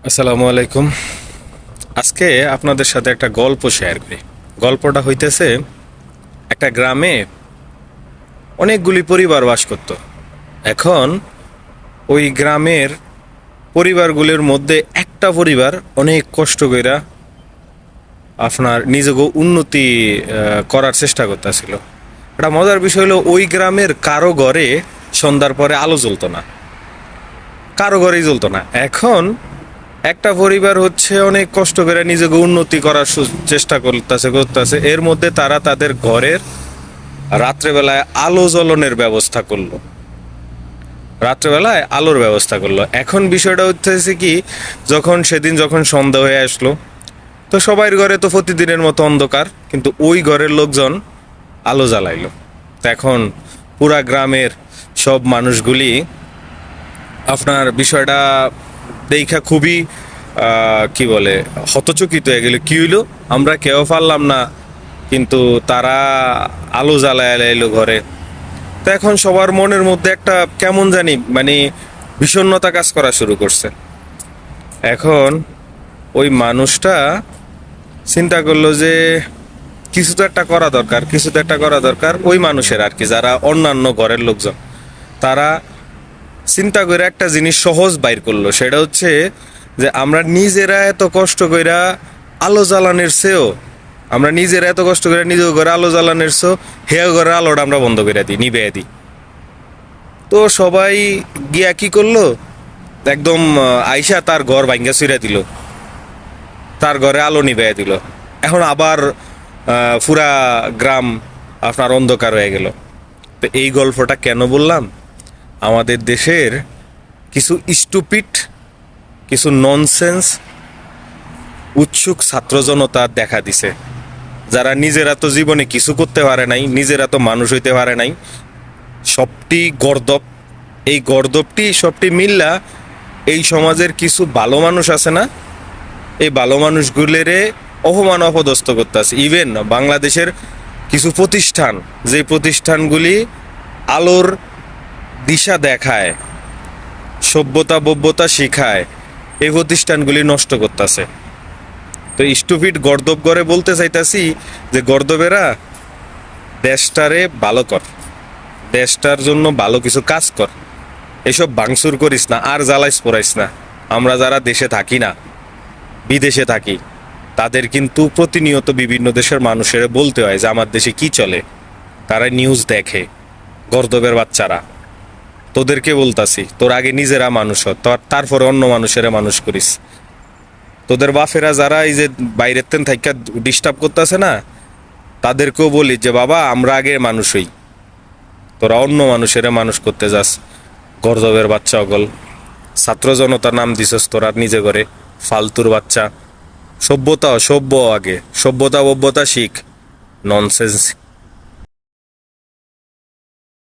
আসসালামু আলাইকুম। আজকে আপনাদের সাথে একটা গল্প শেয়ার করি। গল্পটা হইতেছে, একটা গ্রামে অনেকগুলি পরিবার বাস করত। এখন ওই গ্রামের পরিবারগুলির মধ্যে একটা পরিবার অনেক কষ্ট কইরা আপনার নিজেকে উন্নতি করার চেষ্টা করতেছিল। একটা মজার বিষয় হলো, ওই গ্রামের কারো ঘরে সন্ধ্যার পরে আলো জ্বলতো না, কারো ঘরেই জ্বলতো না। এখন একটা পরিবার হচ্ছে অনেক কষ্ট করে নিজেকে উন্নতি করার চেষ্টা করতেছে, এর মধ্যে তারা তাদের ঘরের রাত্রেবেলায় আলো জ্বলনের ব্যবস্থা করলো, রাত্রেবেলায় আলোর ব্যবস্থা করলো। এখন বিষয়টা হচ্ছে কি, যখন সন্ধ্যা হয়ে আসলো, তো সবার ঘরে তো প্রতিদিনের মতো অন্ধকার, কিন্তু ওই ঘরের লোকজন আলো জ্বালাইলো। তো এখন পুরা গ্রামের সব মানুষগুলি আপনার বিষয়টা দেখা খুবই কি বলে হতচকিত হয়ে গেল। কি হইলো, আমরা কেউ পারলাম না, কিন্তু তারা আলো জ্বালায় এলো ঘরে। তো এখন সবার মনের মধ্যে একটা কেমন জানি মানে বিষণ্ণতা কাজ করা শুরু করছে। এখন ওই মানুষটা চিন্তা করলো যে কিছু তো একটা করা দরকার, কিছু তো একটা করা দরকার। ওই মানুষের আর কি, যারা অন্যান্য ঘরের লোকজন, তারা চিন্তা করে একটা জিনিস সহজ বাইর করলো। সেটা হচ্ছে যে আমরা নিজেরা এত কষ্ট কইরা আলো জ্বালানোর চেয়েও, আমরা নিজেরা এত কষ্ট করে নিজের ঘরে আলো জ্বালানোর চেয়েও হেয়া ঘরের আলোটা আমরা বন্ধ করে দিই, নিবে দিই। তো সবাই গিয়া কি করলো, একদম আইসা তার ঘর ভাঙ্গা চুরা দিল, তার ঘরে আলো নিবে দিল। এখন আবার পুরা গ্রাম আপনার অন্ধকার হয়ে গেল। তো এই গল্পটা কেন বললাম, আমাদের দেশের কিছু স্টুপিড, কিছু ননসেন্স উৎসুক ছাত্র জনতা দেখা দিছে, যারা নিজেরা তো জীবনে কিছু করতে পারে নাই, নিজেরা তো মানুষ হইতে পারে নাই, সবটি গর্দব। এই গর্দবটি সবটি মিল্লা এই সমাজের কিছু ভালো মানুষ আছে না, এই ভালো মানুষগুলোরে অপমান অপদস্থ করতেছে। ইভেন বাংলাদেশের কিছু প্রতিষ্ঠান, যে প্রতিষ্ঠানগুলি আলোর দিশা দেখায়, সভ্যতা বভ্যতা শিখায়, এই প্রতিষ্ঠানগুলি নষ্ট করতেছে। তো স্টুপিড গর্দব করে বলতে চাইতাছি যে গর্দবেরা, দেশটারে ভালো কর, দেশটার জন্য ভালো কিছু কাজ কর, এসব ভাঙচুর করিস না, আর জ্বালাইস পড়াইস না। আমরা যারা দেশে থাকি না, বিদেশে থাকি, তাদের কিন্তু প্রতিনিয়ত বিভিন্ন দেশের মানুষের বলতে হয় যে আমার দেশে কি চলে। তারা নিউজ দেখে। গর্দবের বাচ্চারা, তোদেরকে বলতাছি, তোর আগে নিজেরা মানুষ হ, তারপরে অন্য মানুষেরা মানুষ করিস। তোদের বাফেরা যারা এই যে বাইরের তেন থাইকা ডিস্টার্ব করতেছে না, তাদেরকেও বলি যে বাবা আমরা আগে মানুষ হই, তোরা অন্য মানুষেরা মানুষ করতে যাস। গর্দবের বাচ্চা অগল, ছাত্র জনতার নাম দিছস তোরা নিজে করে, ফালতুর বাচ্চা। সভ্যতা সভ্য, আগে সভ্যতা বভ্যতা শিখ, ননসেন্স